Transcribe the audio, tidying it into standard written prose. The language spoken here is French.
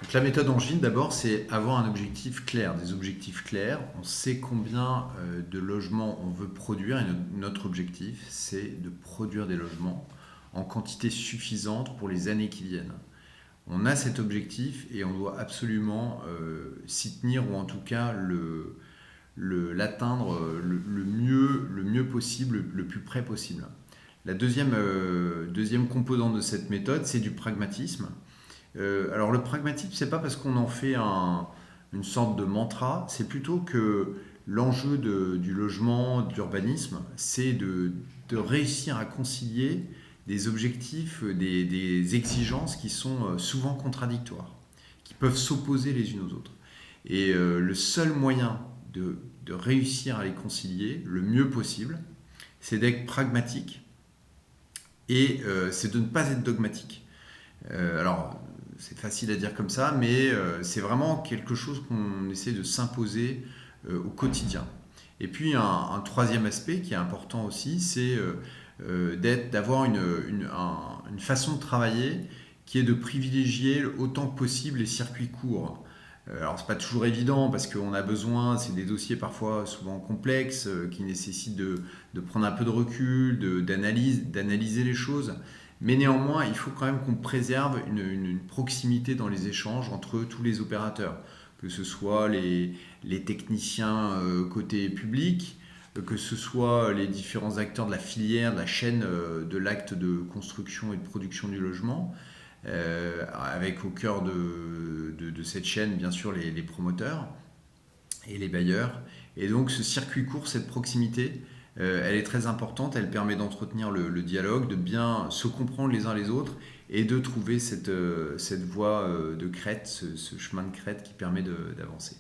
Donc la méthode Angine, d'abord, c'est avoir un objectif clair, des objectifs clairs. On sait combien de logements on veut produire et notre objectif, c'est de produire des logements en quantité suffisante pour les années qui viennent. On a cet objectif et on doit absolument s'y tenir ou en tout cas l'atteindre le mieux possible, le plus près possible. La deuxième composante de cette méthode, c'est du pragmatisme. Alors le pragmatisme, c'est pas parce qu'on en fait une sorte de mantra, c'est plutôt que l'enjeu du logement, de l'urbanisme, c'est de réussir à concilier des objectifs, des exigences qui sont souvent contradictoires, qui peuvent s'opposer les unes aux autres. Et le seul moyen de réussir à les concilier le mieux possible, c'est d'être pragmatique et c'est de ne pas être dogmatique. Alors, c'est facile à dire comme ça, mais c'est vraiment quelque chose qu'on essaie de s'imposer au quotidien. Et puis un troisième aspect qui est important aussi, c'est d'avoir une façon de travailler qui est de privilégier autant que possible les circuits courts. Alors c'est pas toujours évident parce qu'on a besoin, c'est des dossiers parfois souvent complexes qui nécessitent de prendre un peu de recul, d'analyser les choses. Mais néanmoins, il faut quand même qu'on préserve une proximité dans les échanges entre tous les opérateurs, que ce soit les techniciens côté public, que ce soit les différents acteurs de la filière, de la chaîne de l'acte de construction et de production du logement, avec au cœur de cette chaîne, bien sûr, les promoteurs et les bailleurs. Et donc ce circuit court, cette proximité, elle est très importante, elle permet d'entretenir le dialogue, de bien se comprendre les uns les autres et de trouver cette voie de crête, ce chemin de crête qui permet d'avancer.